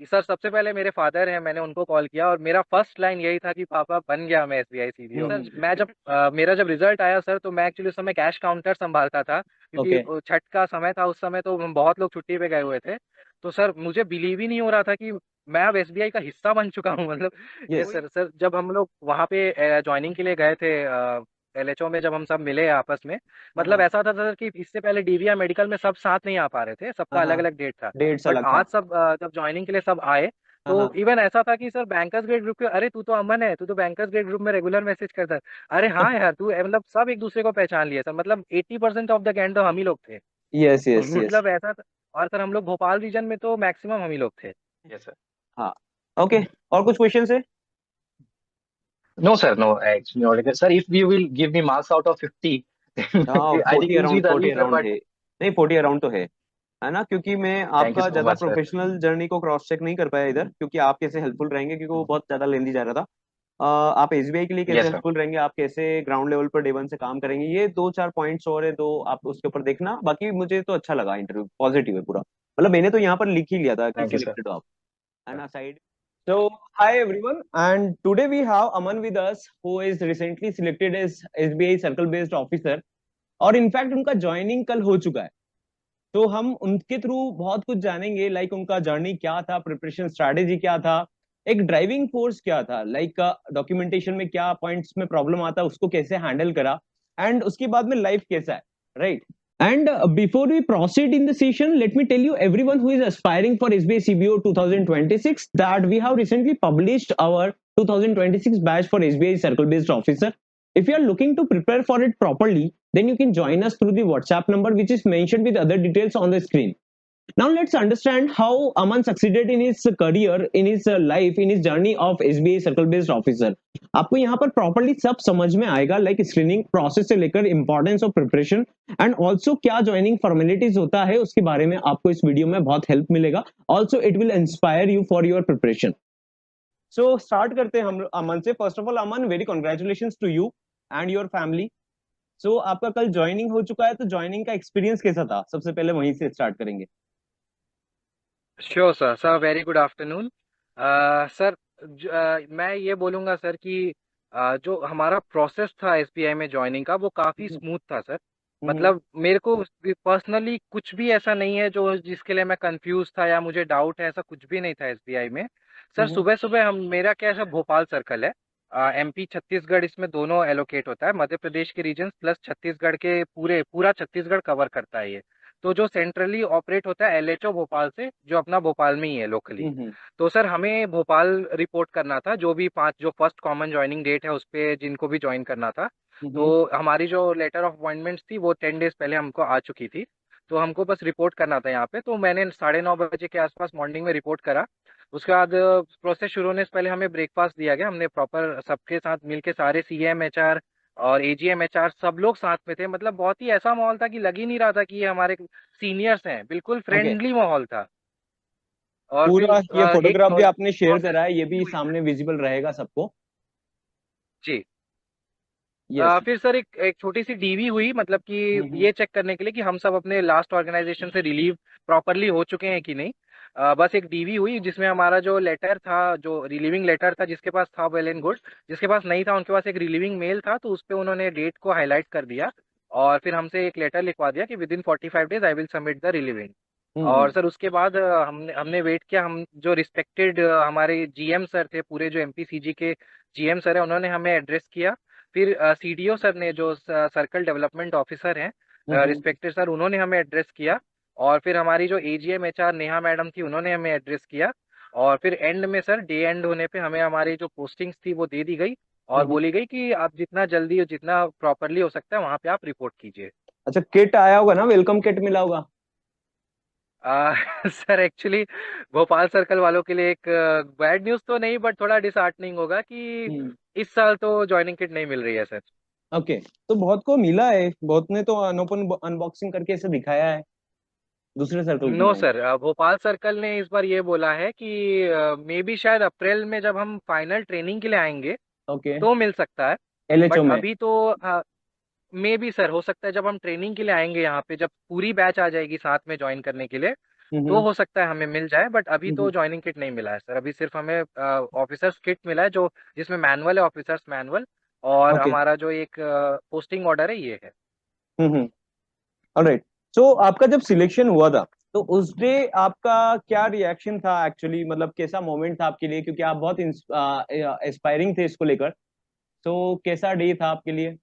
Sir सबसे पहले मेरे फादर हैं, मैंने उनको कॉल किया और मेरा फर्स्ट लाइन यही था कि पापा बन गया मैं एसबीआई सीबीओ। सर मैं जब मेरा जब रिजल्ट आया सर, तो मैं एक्चुअली उस समय कैश काउंटर संभालता था, क्योंकि ओके। छठ का समय था उस समय, तो हम बहुत लोग छुट्टी पे गए हुए थे। तो सर मुझे बिलीव ही नहीं हो रहा था कि मैं अब एसबीआई का हिस्सा बन चुका हूँ। मतलब ये यस। सर जब हम लोग वहाँ पे ज्वाइनिंग के लिए गए थे एलएचओ में, जब हम सब मिले आपस में, मतलब हाँ ऐसा था सर कि इससे पहले डीवीआर मेडिकल में सब साथ नहीं आ पा रहे थे, सबका हाँ अलग हाँ। अलग डेट था। डेढ़ साल बट लगता। आज सब जब ज्वाइनिंग के लिए सब आए, हाँ तो हाँ। इवन ऐसा था कि सर बैंकर्स ग्रेड ग्रुप के, अरे तू तो अमन है, तू तो बैंकर्स ग्रेड ग्रुप में रेगुलर मैसेज करता है। अरे हाँ यार तू मतलब सब एक दूसरे को पहचान लिए सर, मतलब 80% ऑफ द गैंग तो हम ही लोग थे। यस तो यस यस। मतलब ऐसा था। और सर हम लोग भोपाल रीजन में तो मैक्सिमम हम ही लोग थे। Yes sir. हाँ। ओके। और कुछ क्वेश्चन है? No, sir. No, actually, not like that. Sir, if you will give me marks out of 50, then हाँ, I think 40 easy around, the 40 easy, sir. Around But है। नहीं, 40 अराउंड तो है ना? क्योंकि मैं thank you आपका so ज्यादा much, sir. प्रोफेशनल जर्नी को क्रॉस चेक नहीं कर पाया इधर, क्योंकि आप कैसे हेल्पफुल रहेंगे, क्योंकि वो बहुत ज्यादा लेंदी जा रहा था। आप एसबीआई के लिए कैसे Yes, sir. हेल्पफुल रहेंगे, आप कैसे ground level per day one से काम करेंगे, ये दो चार पॉइंट्स और है, दो आप उसके ऊपर देखना। बाकी मुझे तो अच्छा लगा, इंटरव्यू पॉजिटिव है पूरा। मतलब मैंने तो यहाँ पर लिख ही लिया था कि Thank you, sir. सिलेक्टेड हो आप, है ना side. So, hi everyone, and today we have Aman with us, who is recently selected as SBI Circle Based Officer, और इनफैक्ट उनका ज्वाइनिंग कल हो चुका है। तो हम उनके थ्रू बहुत कुछ जानेंगे, लाइक उनका जर्नी क्या था, प्रिपरेशन स्ट्रैटेजी क्या था, एक ड्राइविंग फोर्स क्या था, लाइक डॉक्यूमेंटेशन में क्या पॉइंट्स में प्रॉब्लम आता है उसको कैसे हैंडल करा, एंड उसके बाद में लाइफ कैसा है, right. And before we proceed in the session, let me tell you everyone who is aspiring for SBI CBO 2026 that we have recently published our 2026 batch for SBI Circle Based Officer. If you are looking to prepare for it properly, then you can join us through the WhatsApp number which is mentioned with other details on the screen. Now let's understand how Aman succeeded in his career, in his life, in his journey of SBI Circle Based Officer. आपको यहाँ पर properly सब समझ में आएगा, like screening process से लेकर importance of preparation, and also क्या ज्वाइनिंग फॉर्मेलिटीज होता है उसके बारे में आपको इस वीडियो में बहुत हेल्प मिलेगा। Also it will inspire you for your preparation. So start करते हैं हम अमन से। First of all Aman, very congratulation to you and your family. So आपका कल ज्वाइनिंग हो चुका है, तो ज्वाइनिंग का एक्सपीरियंस कैसा था, सबसे पहले वहीं से स्टार्ट करेंगे। Sure sir. Sir very good afternoon. Sir मैं ये बोलूँगा सर कि जो हमारा प्रोसेस था एसबीआई में ज्वाइनिंग का, वो काफ़ी स्मूथ था सर। हम्म मतलब मेरे को पर्सनली कुछ भी ऐसा नहीं है जो जिसके लिए मैं कंफ्यूज था या मुझे डाउट है, ऐसा कुछ भी नहीं था एसबीआई में। सर हम्म सुबह सुबह हम, मेरा क्या है, भोपाल सर्कल है, एमपी छत्तीसगढ़ इसमें दोनों एलोकेट होता है, मध्य प्रदेश के रीजन प्लस छत्तीसगढ़ के पूरा छत्तीसगढ़ कवर करता है ये। तो जो सेंट्रली ऑपरेट होता है एलएचओ भोपाल से, जो अपना भोपाल में ही है लोकली। हम्म तो सर हमें भोपाल रिपोर्ट करना था, जो भी पांच, जो फर्स्ट कॉमन ज्वाइनिंग डेट है उस पे जिनको भी ज्वाइन करना था। हम्म तो हमारी जो लेटर ऑफ अपॉइंटमेंट्स थी वो 10 डेज पहले हमको आ चुकी थी। तो हमको बस रिपोर्ट करना था यहाँ पे, तो मैंने 9:30 बजे के आसपास मॉर्निंग में रिपोर्ट करा। उसके बाद प्रोसेस शुरू होने से पहले हमें ब्रेकफास्ट दिया गया, हमने प्रॉपर सबके साथ मिलके सारे सीएम एचआर और एजीएम एचआर सब लोग साथ में थे। मतलब बहुत ही ऐसा माहौल था कि लग ही नहीं रहा था कि ये हमारे सीनियर्स हैं, बिल्कुल ओके। फ्रेंडली माहौल था। और फिर पूरा ये एक फोटोग्राफ भी आपने शेयर प्रोसेस करा है, ये भी भी हुई सर। सामने विजिबल रहेगा सबको। जी। यस। फिर सर एक छोटी सी डीवी हुई, मतलब कि हम्म ये चेक करने के लिए कि हम सब अपने लास्ट ऑर्गेनाइजेशन से रिलीव प्रॉपरली हो चुके हैं कि नहीं। बस एक डीवी हुई जिसमें हमारा जो लेटर था, जो रिलीविंग लेटर था, जिसके पास था वेल एंड गुड, जिसके पास नहीं था उनके पास एक रिलीविंग मेल था, तो उस पे उन्होंने डेट को हाईलाइट कर दिया। और फिर हमसे एक लेटर लिखवा दिया कि with in 45 days I will submit the relieving. और हम्म सर उसके बाद हमने हमने वेट किया। हम जो रिस्पेक्टेड हमारे जीएम सर थे, पूरे जो एमपीसीजी के जीएम सर है, उन्होंने हमें एड्रेस किया। फिर सीडीओ सर ने, जो सर्कल डेवलपमेंट ऑफिसर हैं, हम्म रिस्पेक्टेड सर, उन्होंने हमें एड्रेस किया। और फिर हमारी जो एजीएम एचआर नेहा मैडम थी, उन्होंने हमें एड्रेस किया। और फिर एंड में सर, डे एंड होने पे हमें हमारी जो पोस्टिंग्स थी वो दे दी गई, और हम्म। बोली गई कि आप जितना जल्दी और जितना प्रॉपरली हो सकता है वहां पे आप रिपोर्ट कीजिए। अच्छा, किट आया होगा ना, वेलकम किट मिला होगा। सर एक्चुअली भोपाल सर्कल वालों के लिए एक बैड न्यूज़ तो नहीं, बट थोड़ा डिसहार्टनिंग होगा कि हम्म। इस साल तो ज्वाइनिंग किट नहीं मिल रही है सर। ओके। तो बहुत को मिला है, बहुत ने तो अनओपन अनबॉक्सिंग करके ऐसे दिखाया है, दूसरे सर्कल नो में। सर, भोपाल सर्कल ने इस बार ये बोला है कि मे बी शायद अप्रैल में जब हम फाइनल ट्रेनिंग के लिए आएंगे ओके। तो मिल सकता है। एलएचओ बट में। अभी तो मे बी सर हो सकता है जब हम ट्रेनिंग के लिए आएंगे यहाँ पे, जब पूरी बैच आ जाएगी साथ में ज्वाइन करने के लिए, तो हम्म हो सकता है हमें मिल जाए, बट अभी तो हम्म। ज्वाइनिंग किट नहीं मिला है सर। अभी सिर्फ हमें ऑफिसर्स किट मिला है, जो जिसमें मैनुअल है, ऑफिसर्स मैनुअल, और ओके। हमारा जो एक पोस्टिंग ऑर्डर है ये है। हम्म। ऑलराइट। सो आपका जब सिलेक्शन हुआ था, तो उस डे आपका क्या रिएक्शन था एक्चुअली, मतलब कैसा मोमेंट था आपके लिए, क्योंकि आप बहुत एस्पायरिंग थे इसको लेकर। तो कैसा डे था आपके लिए?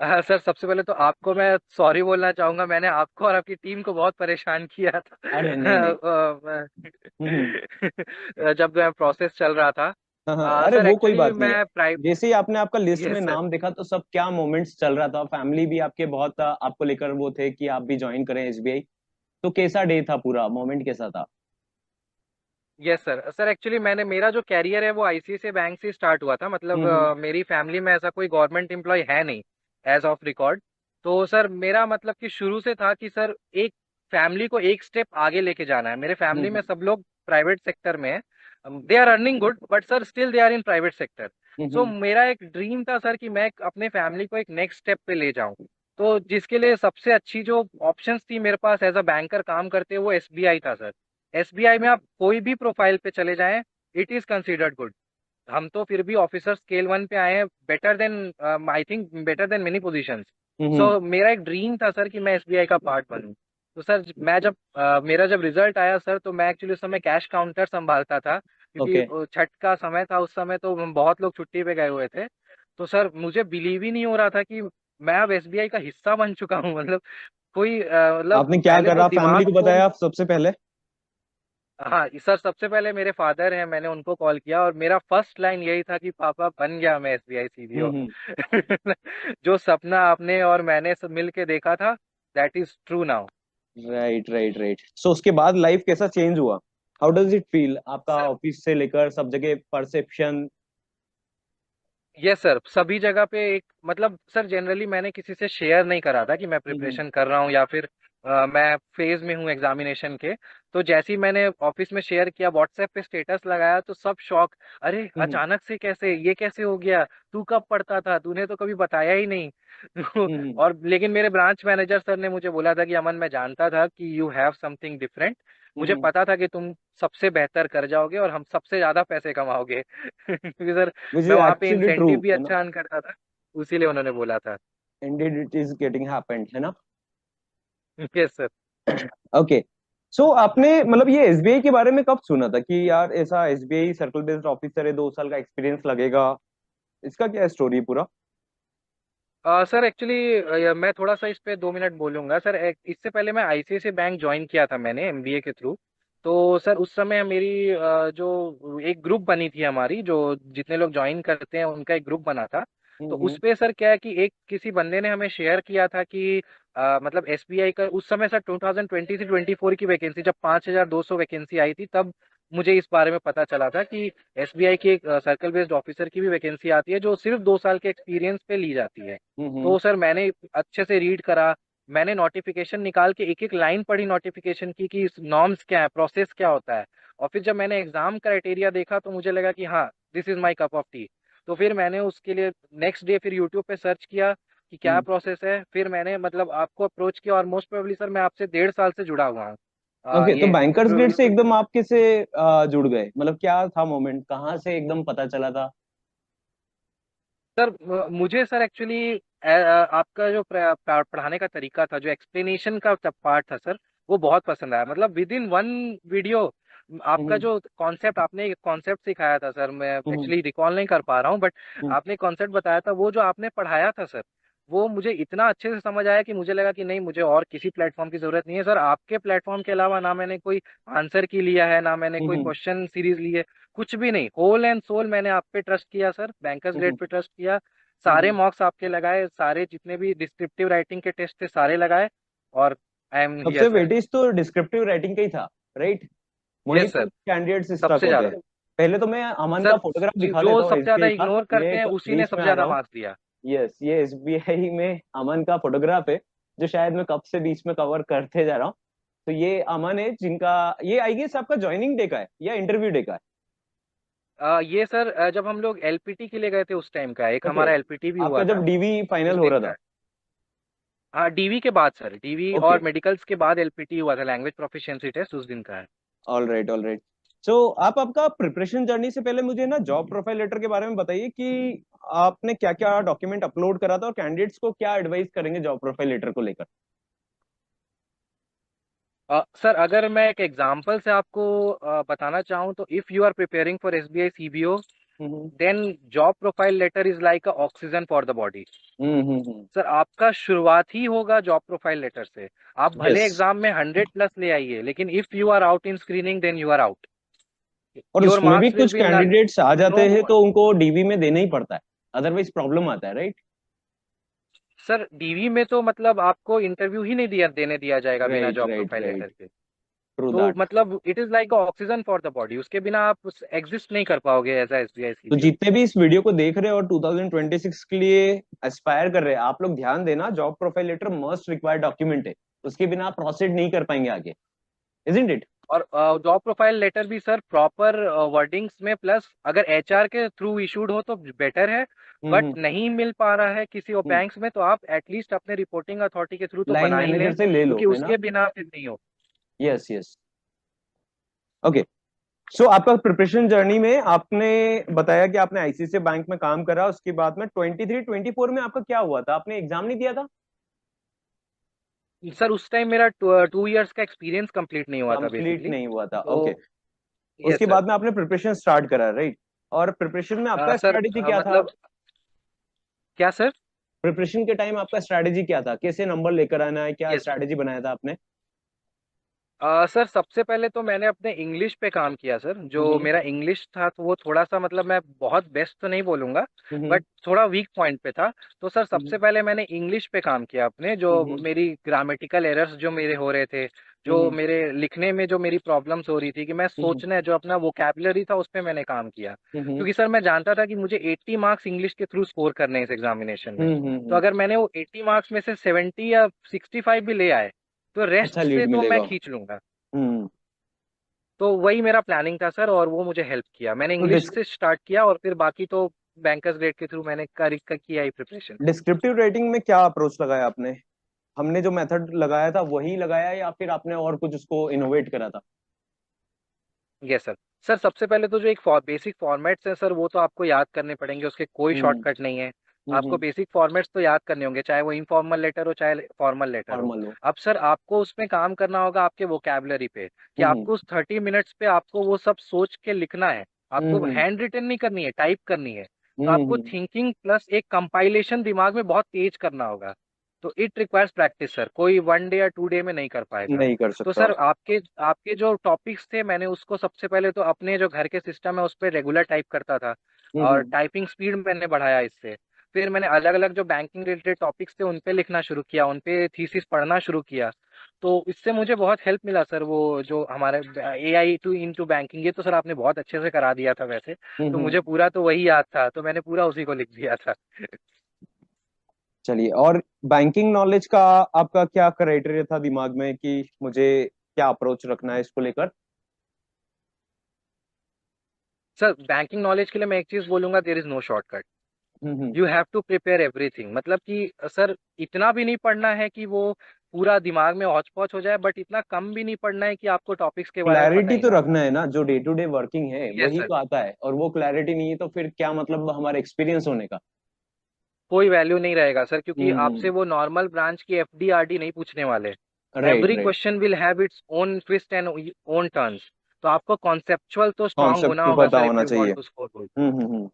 सर सबसे पहले तो आपको मैं सॉरी बोलना चाहूंगा, मैंने आपको और आपकी टीम को बहुत परेशान किया था। अरे नहीं नहीं। हम्म। जब प्रोसेस चल रहा था। हाँ हाँ, अरे सर वो कोई एक्चुअली बात नहीं है। मैं प्राइव जैसे ही आपने आपका लिस्ट में यस सर। नाम देखा, तो सब क्या मोमेंट्स चल रहा था? फैमिली भी आपके बहुत आपको लेकर वो थे कि आप भी ज्वाइन करें एसबीआई। तो कैसा डे था, पूरा मोमेंट कैसा था? Yes sir. सर एक्चुअली मैंने, मेरा जो कैरियर है वो आईसीआईसीआई बैंक से स्टार्ट हुआ था। मतलब हम्म मेरी फैमिली में ऐसा कोई गवर्नमेंट एम्प्लॉय है नहीं एज ऑफ रिकॉर्ड। तो सर मेरा मतलब कि शुरू से था कि सर एक फैमिली को एक स्टेप आगे लेके जाना है। मेरे फैमिली में हम्म सब लोग प्राइवेट सेक्टर में है। They are earning good, but sir still they are in private sector. So hmm मेरा एक ड्रीम था सर कि मैं अपने फैमिली को एक नेक्स्ट स्टेप पे ले जाऊं। तो जिसके लिए सबसे अच्छी जो ऑप्शंस थी मेरे पास एज अ बैंकर काम करते, वो एसबीआई था सर। एसबीआई में आप कोई भी प्रोफाइल पे चले जाएं, इट इज कंसिडर्ड गुड। हम तो फिर भी ऑफिसर स्केल 1 पे आए हैं, better than I think better than many positions. Hmm. So मेरा एक ड्रीम था सर कि मैं एसबीआई का पार्ट बनूं। तो सर मैं जब मेरा जब रिजल्ट आया सर, तो मैं एक्चुअली उस समय कैश काउंटर संभालता था, क्योंकि ओके। छठ का समय था उस समय, तो बहुत लोग छुट्टी पे गए हुए थे। तो सर मुझे बिलीव ही नहीं हो रहा था कि मैं अब एसबीआई का हिस्सा बन चुका हूँ। मतलब कोई मतलब आपने क्या पहले तो करा, दिमाग फैमिली को खोल। बताया आप सबसे पहले? हाँ सर, सबसे पहले मेरे फादर हैं, मैंने उनको कॉल किया और मेरा फर्स्ट लाइन यही था कि पापा बन गया मैं एसबीआई सीबीओ। हम्म। जो सपना आपने और मैंने सब मिल के देखा था, that is true now. Right right right. So उसके बाद लाइफ कैसा चेंज हुआ? हाउ डज इट फील, आपका सर ऑफिस से लेकर सब जगह परसेप्शन? यस सर, सभी जगह पे एक मतलब सर जनरली मैंने किसी से शेयर नहीं करा था कि मैं हम्म प्रिपरेशन कर रहा हूँ या फिर मैं फेज में हूँ एग्जामिनेशन के। तो जैसे ही मैंने ऑफिस में शेयर किया, व्हाट्सएप पे स्टेटस लगाया, तो सब शॉक। अरे हम्म अचानक से कैसे, ये कैसे हो गया? तू कब पढ़ता था, तूने तो कभी बताया ही नहीं। तो हम्म और लेकिन मेरे ब्रांच मैनेजर सर ने मुझे बोला था कि अमन, मैं जानता था कि यू हैव समथिंग डिफरेंट। मुझे हम्म। पता था कि तुम सबसे बेहतर कर जाओगे और हम सबसे ज्यादा पैसे कमाओगे। क्योंकि सर विच मैं इज वहां पे एक्चुअली ट्रू, इंसेंटिव भी है ना? अच्छा अर्न करता था, उसीलिए उन्होंने बोला था। Indeed it is getting happened, है ना? Yes sir. ओके। सो आपने मतलब ये एसबीआई के बारे में कब सुना था कि यार ऐसा एसबीआई सर्कल बेस्ड ऑफिसर है, 2 साल का एक्सपीरियंस लगेगा? इसका क्या है स्टोरी पूरा? सर एक्चुअली मैं थोड़ा सा इस पे 2 मिनट बोलूंगा सर। इससे पहले मैं आईसीआईसीआई बैंक ज्वाइन किया था मैंने एमबीए के थ्रू। तो सर उस समय मेरी जो एक ग्रुप बनी थी हमारी, जो जितने लोग ज्वाइन करते हैं उनका एक ग्रुप बना था। तो उस हम्म पे सर क्या है कि एक किसी बंदे ने हमें शेयर किया था कि मतलब एसबीआई का उस समय सर 2020 से 24 की वैकेंसी, जब 5200 वैकेंसी आई थी, तब मुझे इस बारे में पता चला था कि एसबीआई की एक सर्कल बेस्ड ऑफिसर की भी वैकेंसी आती है, जो सिर्फ 2 साल के एक्सपीरियंस पे ली जाती है। हम्म तो सर मैंने अच्छे से रीड करा, मैंने नोटिफिकेशन निकाल के एक एक लाइन पढ़ी नोटिफिकेशन की कि नॉर्म्स क्या है, प्रोसेस क्या होता है। और फिर जब मैंने एग्जाम क्राइटेरिया देखा, तो मुझे लगा कि हाँ, this is my cup of T. तो फिर मैंने उसके लिए नेक्स्ट डे फिर यूट्यूब पे सर्च किया कि क्या हम्म। प्रोसेस है। फिर मैंने मतलब आपको अप्रोच किया, और मोस्ट प्रोबेबली सर मैं आपसे 1.5 साल से जुड़ा हुआ हूँ। ओके, तो ये बैंकर्स गेट से एकदम आप कैसे जुड़ गए, मतलब क्या था मोमेंट, कहाँ से एकदम पता चला था? सर मुझे सर एक्चुअली आपका जो पढ़ाने का तरीका था, जो एक्सप्लेनेशन का पार्ट था सर, वो बहुत पसंद आया। मतलब विद इन वन वीडियो आपका हम्म जो कॉन्सेप्ट, आपने एक कॉन्सेप्ट सिखाया था सर, मैं हम्म एक्चुअली रिकॉल नहीं कर पा रहा हूँ, बट हम्म आपने कॉन्सेप्ट बताया था, वो जो आपने पढ़ाया था सर, वो मुझे इतना अच्छे से समझ आया कि मुझे लगा कि नहीं, मुझे और किसी प्लेटफॉर्म की जरूरत नहीं है सर। आपके प्लेटफॉर्म के अलावा ना मैंने कोई आंसर की लिया है, ना मैंने कोई हम्म क्वेश्चन सीरीज ली है, कुछ भी नहीं। होल एंड सोल मैंने आप पे ट्रस्ट किया सर, बैंकर्स हम्म ग्रेड पे ट्रस्ट किया। सारे हम्म। मॉक्स आपके लगाए, सारे जितने भी डिस्क्रिप्टिव राइटिंग के टेस्ट थे सारे लगाए, और आई एम हियर सबसे सर। वेटेज तो डिस्क्रिप्टिव राइटिंग का ही था, राइट? वहीं यस पे सर, कैंडिडेट्स स्टक सबसे होते ज्यादा। हैं। पहले तो मैं अमन का सर फोटोग्राफ दिखा जो देता हूँ सबसे ज्यादा एसबीआई का। इग्नोर करते मैं हैं उसी ने बीच सबसे में आ रहा ज्यादा हूँ। मार्क्स दिया। यस, ये एसबीआई में अमन का फोटोग्राफ है, जो शायद मैं कब से बीच में कवर करते जा रहा हूँ। तो ये अमन है, जिनका ये आई गेस आपका ज्वाइनिंग डे का है या इंटरव्यू डे का है? ये सर जब हम लोग एलपीटी के लिए गए थे उस टाइम का, एक ओके, हमारा एलपीटी भी आपका हुआ जब था डीवी फाइनल उस हो दिन रहा का था। है। हाँ, डीवी के बाद सर, डीवी ओके। और मेडिकल्स के बाद एलपीटी हुआ था, लैंग्वेज प्रोफिशिएंसी टेस्ट उस दिन का है। All right, all right. So आप आपका प्रिपरेशन जर्नी से पहले मुझे ना जॉब प्रोफाइल लेटर के बारे में बताइए कि आपने क्या क्या डॉक्यूमेंट अपलोड करा था और कैंडिडेट्स को क्या एडवाइस करेंगे जॉब प्रोफाइल लेटर को लेकर। सर अगर मैं एक एग्जांपल से आपको बताना चाहूँ तो if you are preparing for SBI CBO, hmm then job profile letter is like a oxygen for the body. Hmm. Sir आपका शुरुआत ही होगा जॉब प्रोफाइल लेटर से। आप यस। भले एग्जाम में 100+ ले आइए, लेकिन if you are out in screening then you are out. और योर उसमें भी मार्क्स विल कुछ बी नल। कैंडिडेट्स आ नो जाते हैं मोर। तो उनको डीवी में देना ही पड़ता है, अदरवाइज प्रॉब्लम आता है, राइट? सर डीवी में तो मतलब आपको इंटरव्यू ही नहीं देने दिया जाएगा बिना right job right profile right. Letter के। ट्रू तो दैट। मतलब it is like oxygen for the body, उसके बिना आप एग्जिस्ट नहीं कर पाओगे एज एस बी आई तो सीबीओ। जितने भी इस वीडियो को देख रहे हैं और 2026 के लिए एस्पायर कर रहे हैं, आप लोग ध्यान देना, job profile letter must required document है। उसके बिना आप प्रोसीड नहीं कर पाएंगे आगे, इजंट इट? और जॉब प्रोफाइल लेटर भी सर प्रॉपर वर्डिंग्स में, प्लस अगर एचआर के थ्रू इशूड हो तो बेटर है। बट हम्म नहीं मिल पा रहा है किसी और बैंक्स में, तो आप एटलीस्ट अपने रिपोर्टिंग अथॉरिटी के थ्रू तो लाइन बना ही मैनेजर लें, से ले लो, क्योंकि है ना? उसके बिना फिर नहीं हो। Yes yes. ओके। सो आपका प्रिपरेशन जर्नी में आपने बताया कि आपने आईसीआईसीआई बैंक में काम करा, उसके बाद में 23-24 में आपका क्या हुआ था? आपने एग्जाम नहीं दिया था? सर उस टाइम मेरा 2 इयर्स का एक्सपीरियंस कंप्लीट नहीं हुआ था कंप्लीट बेसिकली। नहीं हुआ था, तो ओके। यस उसके सर। बाद में आपने प्रिपरेशन स्टार्ट करा, राइट? और प्रिपरेशन में आपका सर स्ट्रेटेजी क्या था? मतलब क्या सर? प्रिपरेशन के टाइम आपका स्ट्रेटेजी क्या था? कैसे नंबर लेकर आना है, क्या यस स्ट्रेटेजी बनाया था आपने? सर सबसे पहले तो मैंने अपने इंग्लिश पे काम किया सर। जो हम्म मेरा इंग्लिश था तो वो थोड़ा सा मतलब मैं बहुत बेस्ट तो नहीं बोलूंगा, हम्म बट थोड़ा वीक पॉइंट पे था। तो सर हम्म सबसे पहले मैंने इंग्लिश पे काम किया अपने। जो हम्म मेरी ग्रामेटिकल एरर्स जो मेरे हो रहे थे, जो हम्म मेरे लिखने में जो मेरी प्रॉब्लम्स हो रही थी, कि मैं हम्म सोचने जो अपना वोकैबुलरी था उस पे मैंने काम किया। हम्म क्योंकि सर मैं जानता था कि मुझे 80 मार्क्स इंग्लिश के थ्रू स्कोर करने हैं इस एग्जामिनेशन में। तो हम्म। अगर मैंने वो 80 मार्क्स में से 70 या 65 भी ले आए, तो अच्छा रेस्ट से लीड तो मैं मिलेगा। खींच लूंगा। हम्म। तो वही मेरा प्लानिंग था सर, और वो मुझे हेल्प किया। मैंने तो इंग्लिश से स्टार्ट किया और फिर बाकी तो बैंकर्स ग्रेड के थ्रू मैंने किया ही प्रिपरेशन। डिस्क्रिप्टिव राइटिंग में क्या अप्रोच लगाया आपने? हमने जो मेथड लगाया था वही लगाया या फिर आपने और कुछ उसको इनोवेट करा था? Yes sir. सर सबसे पहले तो जो एक बेसिक फॉर्मेट्स हैं सर, वो तो आपको याद करने पड़ेंगे, उसके कोई हम्म शॉर्टकट नहीं है। आपको हम्म। बेसिक फॉर्मेट्स तो याद करने होंगे, चाहे वो इनफॉर्मल लेटर हो चाहे फॉर्मल लेटर हो। फॉर्मल हो। अब सर आपको उसमें काम करना होगा आपके वोकैबुलरी पे, कि हम्म आपको उस 30 मिनट्स पे आपको वो सब सोच के लिखना है। आपको हम्म हैंड रिटन नहीं करनी है, टाइप करनी है। तो आपको हम्म। थिंकिंग प्लस एक कंपाइलेशन दिमाग में बहुत तेज करना होगा। तो इट रिक्वायर्स प्रैक्टिस सर, कोई 1 डे या 2 डे में नहीं कर पाएगा। नहीं कर तो सकता। सर आपके आपके जो टॉपिक्स थे, मैंने उसको सबसे पहले तो अपने जो घर के सिस्टम है उस पर रेगुलर टाइप करता था, और हम्म। टाइपिंग स्पीड मैंने बढ़ाया इससे। फिर मैंने अलग अलग जो बैंकिंग रिलेटेड टॉपिक्स थे उन पे लिखना शुरू किया, उन पे थीसिस पढ़ना शुरू किया। तो इससे मुझे बहुत हेल्प मिला सर। वो जो हमारे AI टू इनटू बैंकिंग, ये तो सर आपने बहुत अच्छे से करा दिया था वैसे। तो हम्म। मुझे पूरा तो वही याद था, तो मैंने पूरा उसी को लिख दिया था। चलिए, और बैंकिंग नॉलेज का आपका क्या क्राइटेरिया था दिमाग में कि मुझे क्या अप्रोच रखना है इसको लेकर? सर बैंकिंग नॉलेज के लिए मैं एक चीज बोलूंगा, there is no shortcut. Hmm. You have to prepare everything. मतलब कि सर इतना भी नहीं पढ़ना है कि वो पूरा दिमाग में हौच पौच हो जाए, बट इतना कम भी नहीं पढ़ना है कि आपको टॉपिक्स के बारे में पता क्लैरिटी ही तो ना हो। रखना है ना, जो डे टू डे वर्किंग है यस वही सर। तो आता है, और वो क्लैरिटी नहीं है तो फिर क्या मतलब हमारे एक्सपीरियंस होने का? कोई वैल्यू नहीं रहेगा सर, क्योंकि आपसे हम्म। वो नॉर्मल ब्रांच की एफडी आरडी नहीं पूछने वाले। Right every right. Question will have its own twist and own turns. तो आपको कॉन्सेप्चुअल तो स्ट्रांग कॉन्सेप्ट होना तो होगा पता सर, इफ होना यू वांट चाहिए। To score good.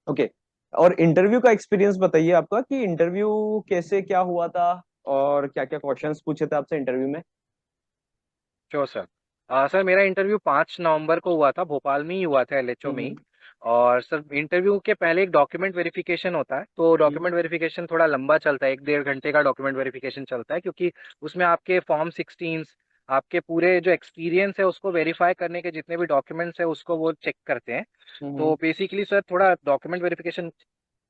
ओके। और इंटरव्यू का एक्सपीरियंस बताइए आपका, कि इंटरव्यू कैसे क्या हुआ था और क्या क्या क्वेश्चंस पूछे थे आपसे इंटरव्यू में? Sure sir. सर मेरा इंटरव्यू 5 नवंबर को हुआ था, भोपाल में ही हुआ था, एलएचओ में ही। हम्म और सर इंटरव्यू के पहले एक डॉक्यूमेंट वेरिफिकेशन होता है। तो हम्म डॉक्यूमेंट वेरिफिकेशन थोड़ा लंबा चलता है, 1-1.5 घंटे का डॉक्यूमेंट वेरिफिकेशन चलता है, क्योंकि उसमें आपके फॉर्म 16, आपके पूरे जो एक्सपीरियंस है उसको वेरीफाई करने के जितने भी डॉक्यूमेंट्स है उसको वो चेक करते हैं। तो हम्म बेसिकली सर थोड़ा डॉक्यूमेंट वेरिफिकेशन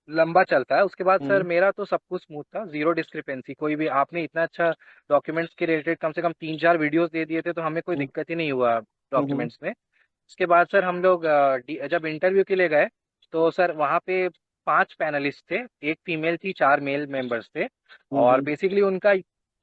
लंबा चलता है। उसके बाद सर हम्म मेरा तो सब कुछ स्मूथ था, जीरो डिस्क्रिपेंसी। कोई भी आपने इतना अच्छा डॉक्यूमेंट्स के रिलेटेड कम से कम 3-4 वीडियोस दे दिए थे, तो हमें कोई हम्म दिक्कत ही नहीं हुआ हम्म डॉक्यूमेंट्स में। उसके बाद सर हम लोग जब इंटरव्यू के लिए गए, तो सर वहाँ पे 5 पैनलिस्ट थे, एक फीमेल थी, 4 मेल मेंबर्स थे। और हम्म बेसिकली उनका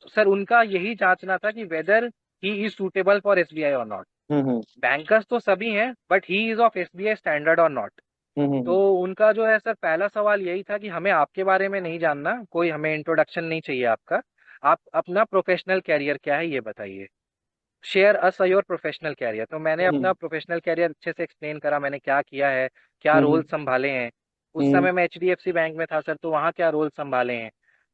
सर उनका यही जांचना था कि weather he is suitable for SBI और नॉट। हम्म बैंकर्स तो सभी हैं but he is of SBI standard और नॉट। तो हम्म उनका जो है सर पहला सवाल यही था कि हमें आपके बारे में नहीं जानना, कोई हमें इंट्रोडक्शन नहीं चाहिए आपका। आप अपना प्रोफेशनल कैरियर क्या है ये बताइए। Share us your professional career. तो मैंने हम्म अपना प्रोफेशनल कैरियर अच्छे से एक्सप्लेन करा, मैंने क्या किया है, क्या रोल हम्म संभाले हैं। उस हम्म समय मैं एचडीएफसी बैंक में था सर, तो वहाँ क्या रोल संभाले हैं।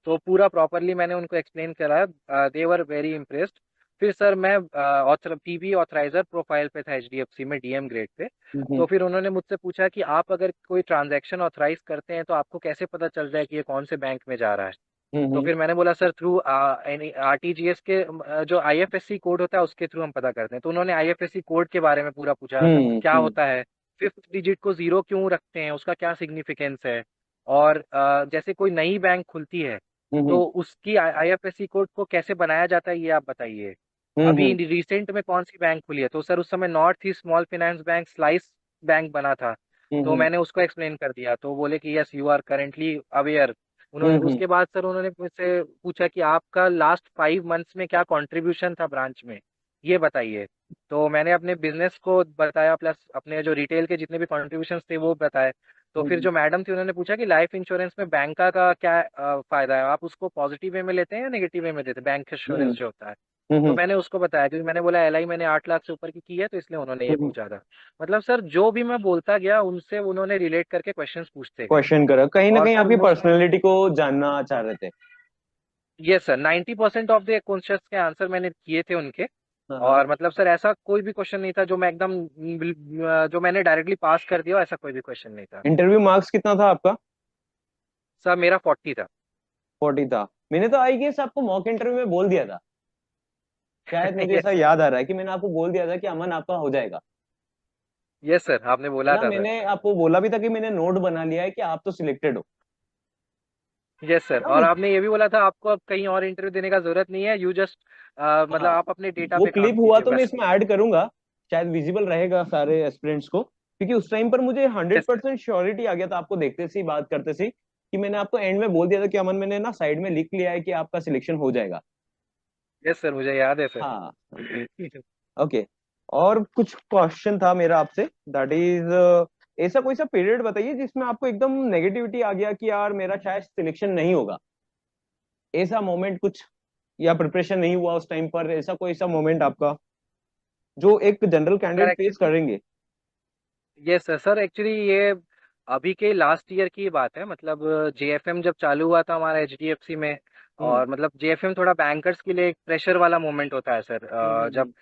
तो पूरा प्रॉपरली मैंने उनको एक्सप्लेन करा। दे वर वेरी इम्प्रेस्ड। फिर सर मैं पीबी ऑथराइजर प्रोफाइल पे था एचडीएफसी में, डीएम ग्रेड पे। हम्म तो फिर उन्होंने मुझसे पूछा कि आप अगर कोई ट्रांजैक्शन ऑथराइज करते हैं तो आपको कैसे पता चल जाए कि ये कौन से बैंक में जा रहा है। तो हम्म फिर मैंने बोला सर थ्रू आरटीजीएस के जो आईएफएससी कोड होता है उसके थ्रू हम पता करते हैं। तो उन्होंने आईएफएससी कोड के बारे में पूरा पूछा, क्या हम्म होता है, फिफ्थ डिजिट को जीरो क्यों रखते हैं, उसका क्या सिग्निफिकेंस है। और जैसे कोई नई बैंक खुलती है हम्म तो उसकी आईएफएससी कोड को कैसे बनाया जाता है ये आप बताइए। अभी हम्म रिसेंट में कौन सी बैंक खुली है, तो सर उस समय north east small finance bank slice bank बना था। तो हम्म मैंने उसको एक्सप्लेन कर दिया, तो बोले कि yes you are currently aware. उन्होंने हम्म उसके बाद सर उन्होंने मुझसे पूछा कि आपका लास्ट 5 मंथ्स में क्या कंट्रीब्यूशन था ब्रांच में, ये बताइए। तो मैंने अपने बिजनेस को बताया, प्लस अपने जो रिटेल के जितने भी कॉन्ट्रीब्यूशन थे वो बताए। तो फिर हम्म जो मैडम थी उन्होंने पूछा कि लाइफ इंश्योरेंस में बैंक का क्या फायदा है, आप उसको पॉजिटिव वे में लेते हैं या नेगेटिव वे में देते हैं, बैंक हम्म इंश्योरेंस जो होता है। तो हम्म मैंने उसको बताया, क्योंकि मैंने बोला एलआई मैंने 8 लाख से ऊपर की है, तो इसलिए उन्होंने ये हम्म पूछा था। मतलब सर जो भी मैं बोलता गया उनसे उन्होंने रिलेट करके क्वेश्चंस पूछते गए। क्वेश्चन करा, कहीं ना और कहीं सर आपकी वो पर्सनैलिटी को जानना चाह रहे थे। Yes sir 90% of the questions के आंसर मैंने किए थे उनके। हाँ हाँ। और मतलब सर ऐसा कोई भी क्वेश्चन नहीं था जो मैं एकदम जो मैंने डायरेक्टली पास कर दिया हो, ऐसा कोई भी क्वेश्चन नहीं था। इंटरव्यू मार्क्स कितना था आपका? सर मेरा 40 था। 40 था। मैंने तो आई गेस आपको मॉक इंटरव्यू में बोल दिया था, शायद मुझे ऐसा यस सर। याद आ रहा है कि मैंने आपको बोल दिया था कि अमन आपका हो जाएगा। यस सर आपने है बोला ना, था सर। मैंने आपको बोला भी था कि मैंने नोट बना लिया है कि आप तो सिलेक्टेड हो। यस है सर, ना और आपने ये भी बोला था आपको अब कहीं और इंटरव्यू देने का जरूरत नहीं है, यू जस्ट मतलब हाँ, आप अपने डेटा वो पे काम क्लिप हुआ कीजिए तो मैं बस। इसमें ऐड करूंगा, शायद विजिबल रहेगा सारे एस्पिरेंट्स को, क्योंकि उस टाइम पर मुझे hundred yes sir. Percent surety आ गया था आपको देखते से ही, बात करते से ही, कि मैंने आपको एंड में बोल दिया था कि अमन मैंने ना साइड में लिख लिया है कि आपका सिलेक्शन हो जाएगा। यस सर मुझे याद है सर। हाँ। ओके। और कुछ क्वेश्चन था मेरा आपसे, दैट इज ऐसा कोई सा पीरियड बताइए जिसमें आपको एकदम नेगेटिविटी आ गया कि यार मेरा शायद सिलेक्शन नहीं होगा, ऐसा मोमेंट कुछ, या प्रिपरेशन नहीं हुआ उस टाइम पर, ऐसा कोई सा मोमेंट आपका जो एक general sir candidate face actually करेंगे। यस सर, सर एक्चुअली ये अभी के लास्ट ईयर की बात है। मतलब जेएफएम जब चालू हुआ था हमारा एचडीएफसी में, हम्म और मतलब जेएफएम थोड़ा बैंकर्स के लिए एक प्रेशर वाला मोमेंट होता है सर। जब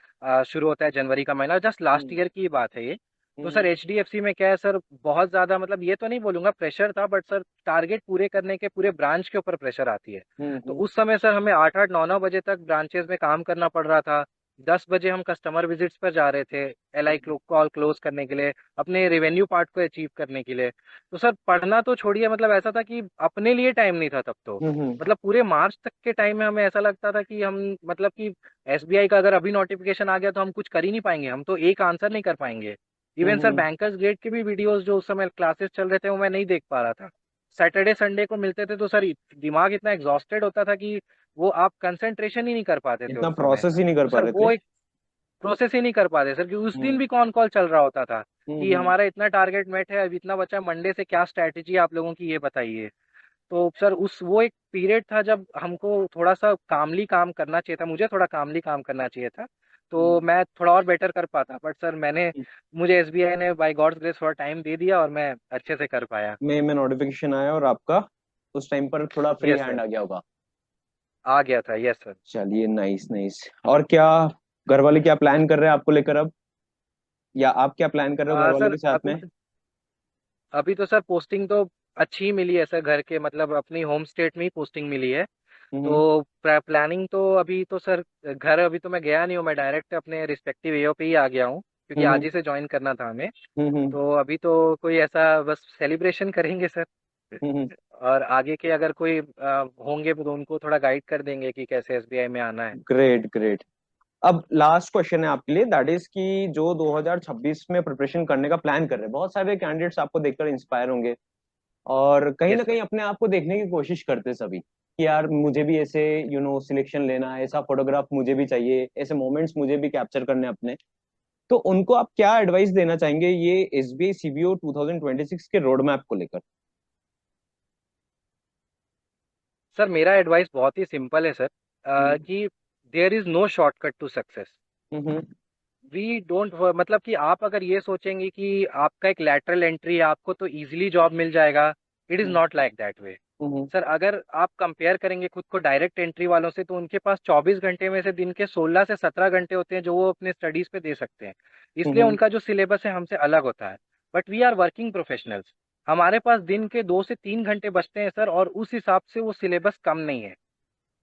शुरू होता है जनवरी का महीना, जस्ट लास्ट हम्म ईयर की बात है ये। तो सर हम्म एचडीएफसी में क्या है सर, बहुत ज्यादा मतलब ये तो नहीं बोलूंगा प्रेशर था, बट सर टारगेट पूरे करने के पूरे ब्रांच के ऊपर प्रेशर आती है। तो हम्म उस समय सर हमें 8 8 9 9 बजे तक ब्रांचेस में काम करना पड़ रहा था। 10 बजे हम कस्टमर विजिट्स पर जा रहे थे, एलआई कॉल क्लोज करने के लिए, अपने रेवेन्यू पार्ट को अचीव करने के लिए। तो सर पढ़ना तो छोड़िए, मतलब ऐसा था कि अपने लिए टाइम नहीं था तब तो। हम्म मतलब पूरे मार्च तक के टाइम में हमें ऐसा लगता था कि हम मतलब कि एसबीआई का अगर अभी नोटिफिकेशन आ गया तो हम कुछ कर ही नहीं पाएंगे, हम तो एक आंसर नहीं कर पाएंगे। इवन सर हम्म बैंकर्स गेट के भी वीडियोस जो उस समय क्लासेस चल रहे थे वो मैं नहीं देख पा रहा था। सैटरडे संडे को मिलते थे तो सर दिमाग इतना एग्जॉस्टेड होता था कि वो आप कंसंट्रेशन ही नहीं कर पाते थे इतना उस समय। प्रोसेस ही नहीं कर तो पा सर रहे थे। वो एक प्रोसेस ही नहीं कर पाते सर, कि उस हम्म दिन भी कौन कॉल चल रहा होता था कि हम्म हमारा इतना टारगेट मेट है, अभी इतना बचा, मंडे से क्या स्ट्रैटेजी आप लोगों की ये बताइए। तो सर उस वो एक पीरियड था जब हमको थोड़ा सा कामली काम करना चाहिए था, मुझे थोड़ा कामली काम करना चाहिए था। तो हम्म मैं थोड़ा और बेटर कर पाता, बट सर मैंने हम्म। मुझे एसबीआई ने बाय गॉड्स ग्रेस थोड़ा टाइम दे दिया और मैं अच्छे से कर पाया। में नोटिफिकेशन आया और आपका उस टाइम पर थोड़ा फ्री यस सर, हैंड आ गया होगा। आ गया था यस सर। चलिए, नाइस नाइस। और क्या घर वाले क्या प्लान कर रहे हैं आपको लेकर अब, या आप क्या प्लान कर रहे हो घर वालों सर के साथ अभी में? अभी तो सर पोस्टिंग तो अच्छी ही मिली है सर, घर के मतलब अपनी होम स्टेट में ही पोस्टिंग मिली है। हम्म तो प्लानिंग तो अभी तो सर घर अभी तो मैं गया नहीं हूँ, मैं डायरेक्ट अपने रिस्पेक्टिव एओ पे ही आ गया हूँ, क्योंकि आज हम्म ही से ज्वाइन करना था हमें। हम्म तो अभी तो कोई ऐसा बस सेलिब्रेशन करेंगे सर। और आगे के अगर कोई होंगे तो उनको थोड़ा गाइड कर देंगे कि कैसे एसबीआई में आना है। Great great. अब लास्ट क्वेश्चन है आपके लिए, दैट इज कि जो 2026 में प्रिपरेशन करने का प्लान कर रहे हैं, बहुत सारे कैंडिडेट्स आपको देखकर इंस्पायर होंगे, और कहीं ना यस सर। कहीं अपने आप को देखने की कोशिश करते सभी कि यार मुझे भी ऐसे सिलेक्शन लेना है, ऐसा फोटोग्राफ मुझे भी चाहिए, ऐसे मोमेंट्स मुझे भी कैप्चर करने अपने। तो उनको आप क्या एडवाइस देना चाहेंगे ये एसबीआई सीबीओ 2026 के रोड मैप को लेकर? सर मेरा एडवाइस बहुत ही सिंपल है सर, हम्म कि there is no shortcut to success. Hmm we don't, मतलब कि आप अगर ये सोचेंगे कि आपका एक लैटरल एंट्री है, आपको तो इजीली जॉब मिल जाएगा, it is not like that way. Hmm sir अगर आप कंपेयर करेंगे खुद को डायरेक्ट एंट्री वालों से, तो उनके पास 24 घंटे में से दिन के 16 से 17 घंटे होते हैं जो वो अपने स्टडीज पे दे सकते हैं। इसलिए हम्म उनका जो सिलेबस है हमसे अलग होता है। But we are working professionals, हमारे पास दिन के 2 से 3 घंटे बचते हैं सर, और उस हिसाब से वो सिलेबस कम नहीं है।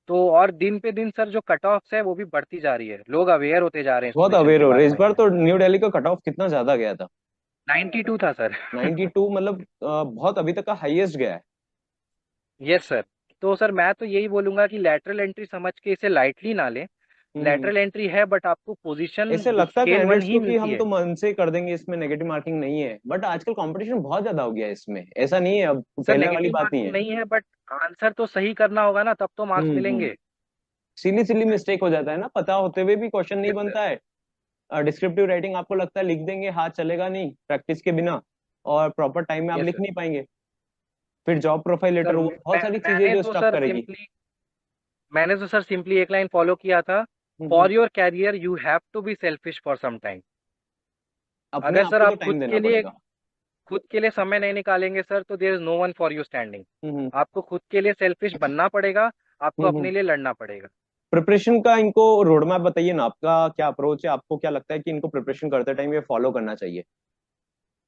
तो और दिन पे दिन सर जो कट ऑफ्स है वो भी बढ़ती जा रही है, लोग अवेयर होते जा रहे हैं बहुत इंस्टीट्यूशन अवेयर के हो रहे बारे इस में। बार तो। न्यू दिल्ली का कट ऑफ कितना ज्यादा गया था? 92 था सर। 92, मतलब बहुत अभी तक का हाईएस्ट गया है। Yes sir. तो सर मैं तो यही बोलूंगा कि लैटरल एंट्री समझ के इसे लाइटली ना लें। हम्म लैटरल एंट्री है बट आपको पोजीशन ऐसे लगता है स्केल वन कैंडिडेट्स ही को कि मिलती हम है। तो मन से कर देंगे, इसमें नेगेटिव मार्किंग नहीं है, बट आजकल कंपटीशन बहुत ज्यादा हो गया है इसमें, ऐसा नहीं है, अब सर पहले वाली नेगेटिव बात नहीं मार्किंग है। नहीं है, बट आंसर तो सही करना होगा ना, तब तो मार्क्स हम्म मिलेंगे। सिली सिली मिस्टेक हो जाता है ना, पता होते हुए भी क्वेश्चन नहीं यस सर। बनता है। डिस्क्रिप्टिव राइटिंग आपको लगता है लिख देंगे, हाथ चलेगा नहीं प्रैक्टिस के बिना, और प्रॉपर टाइम में आप यस लिख सर। नहीं पाएंगे। फिर जॉब प्रोफाइल लेटर सर हुआ, बहुत सारी चीजें मैंने जो तो स्टक सर करेगी। सिंपली, मैंने तो सर सिंपली एक लाइन फॉलो किया था। Hmm for your career you have to be selfish for some time. अपने अगर आप सर को तो आप टाइम देना पड़ेगा। खुद के लिए समय नहीं निकालेंगे सर, तो there is no one for you standing. Hmm आपको खुद के लिए सेल्फिश बनना पड़ेगा, आपको हम्म अपने लिए लड़ना पड़ेगा। प्रिपरेशन का इनको रोड मैप बताइए ना, आपका क्या अप्रोच है, आपको क्या लगता है कि इनको प्रिपरेशन करते टाइम ये फॉलो करना चाहिए?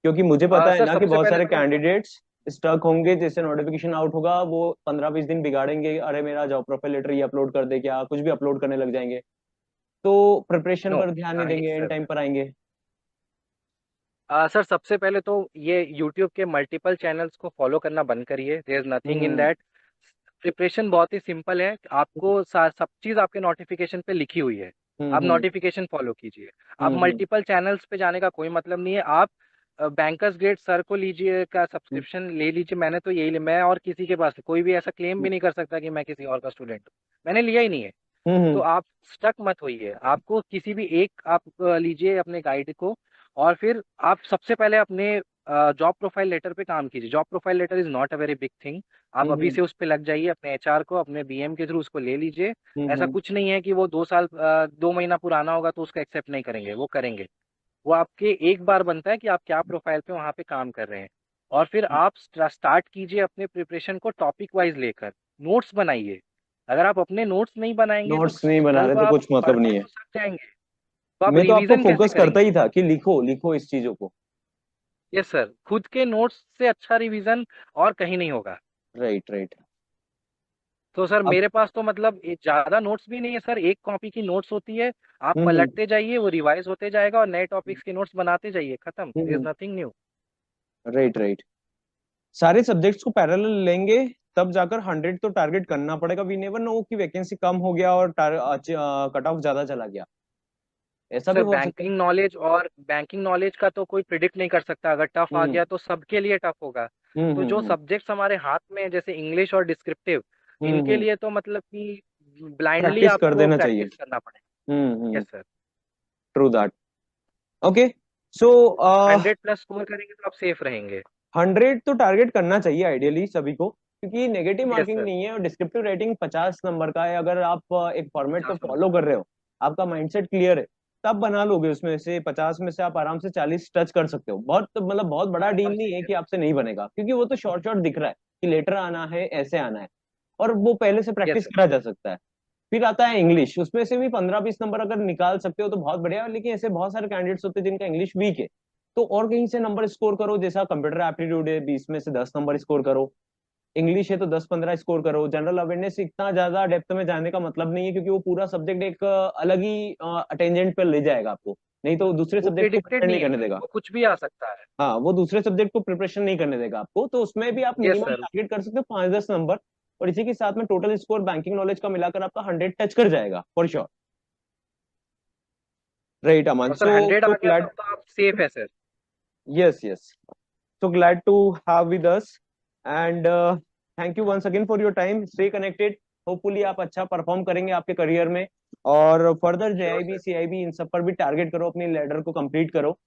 क्योंकि मुझे पता है सर ना कि सबसे बहुत पहले सारे तो, कैंडिडेट्स स्टक होंगे, जैसे नोटिफिकेशन आउट होगा वो 15-20 दिन बिगाड़ेंगे, अरे मेरा जॉब प्रोफाइल लेटर ये अपलोड कर दे, क्या कुछ भी अपलोड करने लग जाएंगे, तो प्रिपरेशन नो, पर ध्यान नहीं नहीं देंगे, एंड सर। टाइम पर आएंगे। सर सबसे पहले तो ये यूट्यूब के मल्टीपल चैनल्स को फॉलो करना बंद करिए, there is nothing in hmm that. Preparation बहुत ही सिंपल है, आपको सब चीज़ आपके नोटिफिकेशन पे लिखी हुई है। आप हम्म नोटिफिकेशन फॉलो कीजिए। आप हम्म मल्टीपल चैनल्स पे जाने का कोई मतलब नहीं है। आप बैंकर्स गेट सर को लीजिए का सब्सक्रिप्शन ले लीजिए, मैंने तो यही लिया। मैं और किसी के पास कोई भी ऐसा क्लेम भी नहीं कर सकता कि मैं किसी और का स्टूडेंट हूँ, मैंने लिया ही नहीं है। तो हम्म आप स्टक मत होइए, आपको किसी भी एक आप लीजिए अपने गाइड को, और फिर आप सबसे पहले अपने जॉब प्रोफाइल लेटर पे काम कीजिए। Job profile letter is not a very big thing. आप अभी हम्म से उस पे लग जाइए, अपने एचआर को अपने बीएम के थ्रू उसको ले लीजिए। ऐसा हम्म कुछ नहीं है कि वो 2 साल 2 महीना पुराना होगा तो उसको एक्सेप्ट नहीं करेंगे, वो करेंगे। वो आपके एक बार बनता है कि आप क्या प्रोफाइल पे वहाँ पे काम कर रहे हैं। और फिर आप स्टार्ट कीजिए अपने प्रिपरेशन को टॉपिक वाइज लेकर, नोट्स बनाइए। अगर आप अपने नोट्स नहीं बनाएंगे तो नोट्स नहीं बना कल रहे को तो आप कुछ मतलब पढ़ने नहीं है। तो सक जाएंगे, तो आप मैं तो आपको रिवीजन कैसे फोकस करता करेंगे। ही था कि लिखो लिखो इस चीजों को। यस सर, खुद के नोट्स से अच्छा रिवीजन और कहीं नहीं होगा। Right right. तो सर अब मेरे पास तो मतलब ज्यादा नोट्स भी नहीं है सर, एक कॉपी की नोट्स होती है। आप हम्म पलटते जाइए, वो रिवाइज होते जाएगा, और नए टॉपिक्स के नोट्स बनाते जाइए, खत्म, there is hmm nothing new. Right right. सारे सब्जेक्ट्स को पैरेलल लेंगे तब जाकर 100 तो टारगेट करना पड़ेगा। वी नेवर नो कि वैकेंसी कम हो गया और कट ऑफ ज्यादा चला गया, ऐसा भी सर हो सकता है। बैंकिंग नॉलेज का तो कोई प्रिडिक्ट नहीं कर सकता, अगर टफ आ हम्म गया तो सबके लिए टफ होगा। तो जो हम्म सब्जेक्ट्स हमारे हाथ में हैं, जैसे इंग्लिश और डिस्क्रिप्टिव, इनके हम्म लिए तो मतलब कि ब्लाइंडली प्रैक्टिस कर आपको देना चाहिए। प्रैक्टिस करना पड़ेगा। Yes sir. True that. Okay. So 100+ score करेंगे तो आप सेफ रहेंगे। 100 तो टारगेट करना चाहिए आइडियली सभी को, क्योंकि नेगेटिव यस मार्किंग सर। नहीं है और डिस्क्रिप्टिव रेटिंग 50 नंबर का है। अगर आप एक फॉर्मेट को 50 नंबर। फॉलो कर रहे हो, आपका माइंडसेट क्लियर है, तब बना लोगे। उसमें से 50 में से आप आराम से 40 टच कर सकते हो। बहुत मतलब बहुत बड़ा डील बहुत नहीं सही है है कि सर। आपसे नहीं बनेगा, क्योंकि वो तो शॉर्ट शॉर्ट दिख रहा है कि लेटर आना है, ऐसे आना है, और वो पहले से यस प्रैक्टिस सर। करा जा सकता है। फिर आता है इंग्लिश, उसमें से भी 15-20 नंबर अगर निकाल सकते हो तो बहुत बढ़िया। लेकिन ऐसे बहुत सारे कैंडिडेट्स होते हैं जिनका इंग्लिश वीक है, तो और कहीं से नंबर स्कोर करो। जैसा कंप्यूटर एप्टीट्यूड है, 20 में से 10 नंबर स्कोर करो। इंग्लिश है तो 10-15 स्कोर करो। जनरल अवेयरनेस इतना ज्यादा डेप्थ में जाने का मतलब नहीं है, क्योंकि वो पूरा सब्जेक्ट एक अलग ही अटेंजेंट पे ले जाएगा आपको, नहीं तो दूसरे वो सब्जेक्ट को प्रिडिक्टेड प्रिपेयर नहीं नहीं है करने सर, देगा। वो कुछ भी आ सकता है। हाँ, वो दूसरे सब्जेक्ट को प्रिपरेशन नहीं करने देगा आपको, तो उसमें भी आप यस मिनिमम सर। टारगेट कर सकते हो 5-10 नंबर। और इसी के साथ में टोटल स्कोर बैंकिंग नॉलेज का मिलाकर आपका 100 टच कर जाएगा फॉर श्योर। राइट अमन, और सर सो 100 सो आ गया ग्लैड। तब तो आप सेफ है sir. Yes yes. So glad to have with us. And thank you once again for your time, stay connected. Hopefully आप अच्छा परफॉर्म करेंगे आपके करियर में, और further sure JAIIB sir. CAIIB इन सब पर भी टारगेट करो, अपनी लेडर को कंप्लीट करो।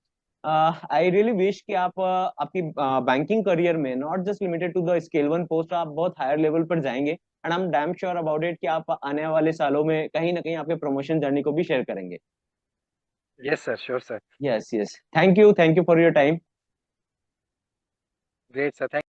आई रियली विश कि आप आपकी बैंकिंग करियर में not just limited to the scale one post, आप बहुत हायर लेवल पर जाएंगे, and I am damn sure about it कि आप आने वाले सालों में कहीं ना कहीं आपके प्रमोशन जर्नी को भी शेयर करेंगे। Yes sir, sure sir. Yes yes, thank you for your time. Great sir, thank